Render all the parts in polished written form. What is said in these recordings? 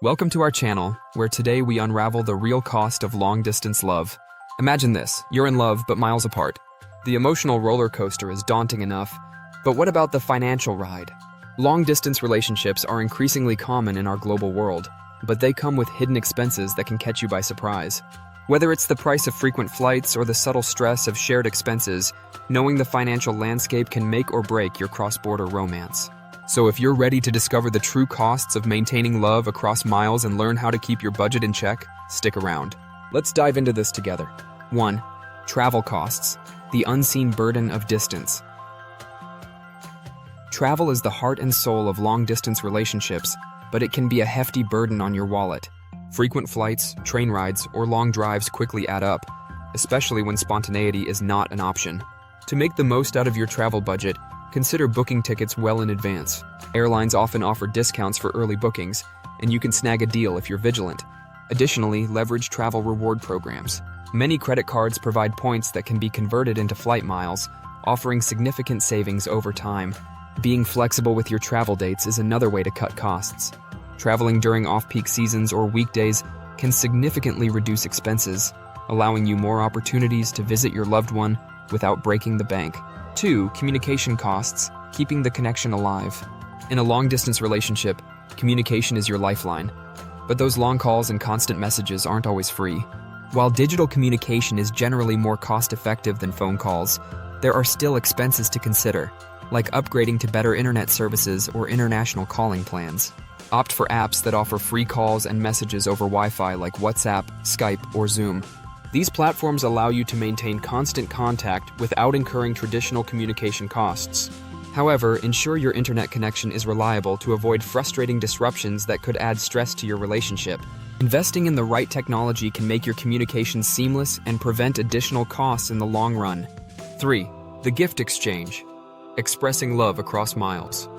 Welcome to our channel, where today we unravel the real cost of long-distance love. Imagine this, you're in love but miles apart. The emotional roller coaster is daunting enough, but what about the financial ride? Long-distance relationships are increasingly common in our global world, but they come with hidden expenses that can catch you by surprise. Whether it's the price of frequent flights or the subtle stress of shared expenses, knowing the financial landscape can make or break your cross-border romance. So if you're ready to discover the true costs of maintaining love across miles and learn how to keep your budget in check, stick around. Let's dive into this together. 1. Travel costs, the unseen burden of distance. Travel is the heart and soul of long-distance relationships, but it can be a hefty burden on your wallet. Frequent flights, train rides, or long drives quickly add up, especially when spontaneity is not an option. To make the most out of your travel budget, consider booking tickets well in advance. Airlines often offer discounts for early bookings, and you can snag a deal if you're vigilant. Additionally, leverage travel reward programs. Many credit cards provide points that can be converted into flight miles, offering significant savings over time. Being flexible with your travel dates is another way to cut costs. Traveling during off-peak seasons or weekdays can significantly reduce expenses, allowing you more opportunities to visit your loved one without breaking the bank. 2. Communication costs, keeping the connection alive. In a long-distance relationship, communication is your lifeline, but those long calls and constant messages aren't always free. While digital communication is generally more cost-effective than phone calls, there are still expenses to consider, like upgrading to better internet services or international calling plans. Opt for apps that offer free calls and messages over Wi-Fi like WhatsApp, Skype, or Zoom. These platforms allow you to maintain constant contact without incurring traditional communication costs. However, ensure your internet connection is reliable to avoid frustrating disruptions that could add stress to your relationship. Investing in the right technology can make your communication seamless and prevent additional costs in the long run. 3. The gift exchange, expressing love across miles.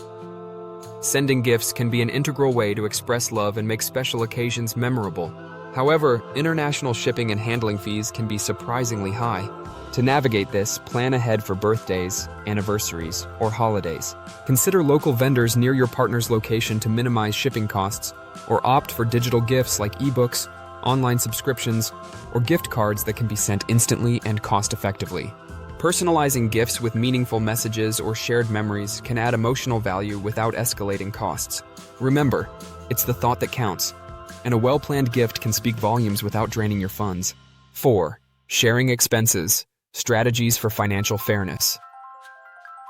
Sending gifts can be an integral way to express love and make special occasions memorable. However, international shipping and handling fees can be surprisingly high. To navigate this, plan ahead for birthdays, anniversaries, or holidays. Consider local vendors near your partner's location to minimize shipping costs, or opt for digital gifts like ebooks, online subscriptions, or gift cards that can be sent instantly and cost-effectively. Personalizing gifts with meaningful messages or shared memories can add emotional value without escalating costs. Remember, it's the thought that counts, and a well-planned gift can speak volumes without draining your funds. 4. Sharing expenses, strategies for financial fairness.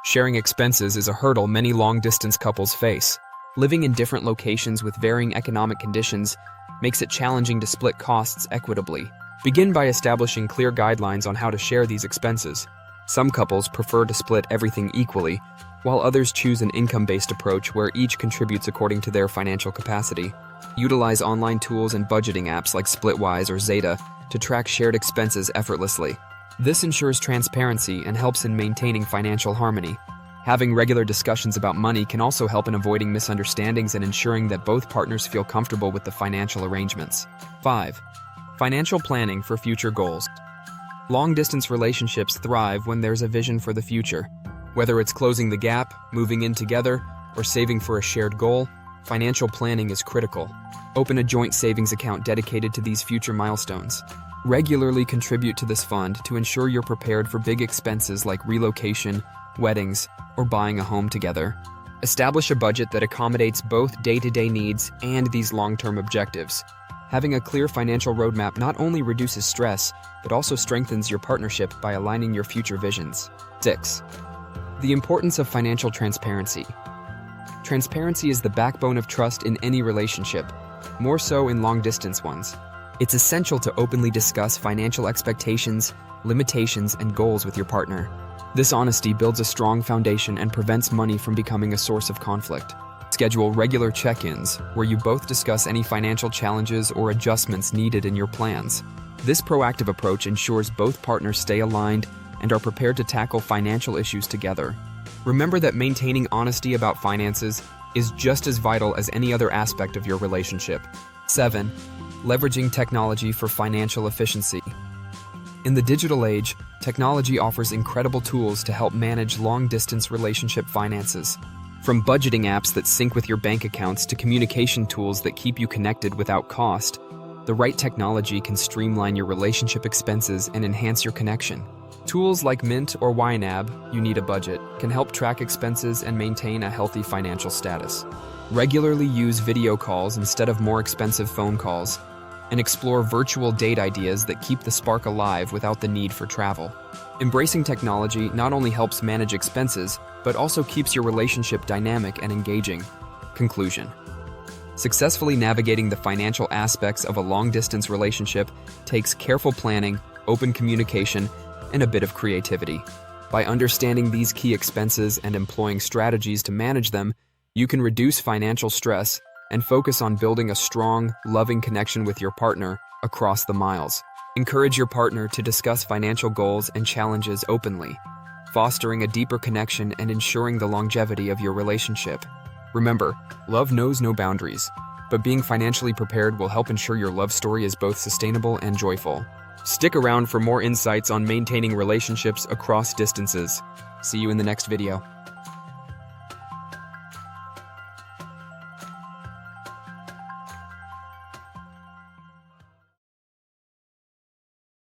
Sharing expenses is a hurdle many long-distance couples face. Living in different locations with varying economic conditions makes it challenging to split costs equitably. Begin by establishing clear guidelines on how to share these expenses. Some couples prefer to split everything equally, while others choose an income-based approach where each contributes according to their financial capacity. Utilize online tools and budgeting apps like Splitwise or Zeta to track shared expenses effortlessly. This ensures transparency and helps in maintaining financial harmony. Having regular discussions about money can also help in avoiding misunderstandings and ensuring that both partners feel comfortable with the financial arrangements. 5. Financial planning for future goals. Long-distance relationships thrive when there's a vision for the future. Whether it's closing the gap, moving in together, or saving for a shared goal, financial planning is critical. Open a joint savings account dedicated to these future milestones. Regularly contribute to this fund to ensure you're prepared for big expenses like relocation, weddings, or buying a home together. Establish a budget that accommodates both day-to-day needs and these long-term objectives. Having a clear financial roadmap not only reduces stress, but also strengthens your partnership by aligning your future visions. 6. The importance of financial transparency. Transparency is the backbone of trust in any relationship, more so in long-distance ones. It's essential to openly discuss financial expectations, limitations, and goals with your partner. This honesty builds a strong foundation and prevents money from becoming a source of conflict. Schedule regular check-ins, where you both discuss any financial challenges or adjustments needed in your plans. This proactive approach ensures both partners stay aligned and are prepared to tackle financial issues together. Remember that maintaining honesty about finances is just as vital as any other aspect of your relationship. 7. Leveraging technology for financial efficiency. In the digital age, technology offers incredible tools to help manage long-distance relationship finances. From budgeting apps that sync with your bank accounts to communication tools that keep you connected without cost, the right technology can streamline your relationship expenses and enhance your connection. Tools like Mint or YNAB, You Need a Budget, can help track expenses and maintain a healthy financial status. Regularly use video calls instead of more expensive phone calls, and explore virtual date ideas that keep the spark alive without the need for travel. Embracing technology not only helps manage expenses, but also keeps your relationship dynamic and engaging. Conclusion: successfully navigating the financial aspects of a long-distance relationship takes careful planning, open communication, and a bit of creativity. By understanding these key expenses and employing strategies to manage them, you can reduce financial stress and focus on building a strong, loving connection with your partner across the miles. Encourage your partner to discuss financial goals and challenges openly, fostering a deeper connection and ensuring the longevity of your relationship. Remember, love knows no boundaries, but being financially prepared will help ensure your love story is both sustainable and joyful. Stick around for more insights on maintaining relationships across distances. See you in the next video.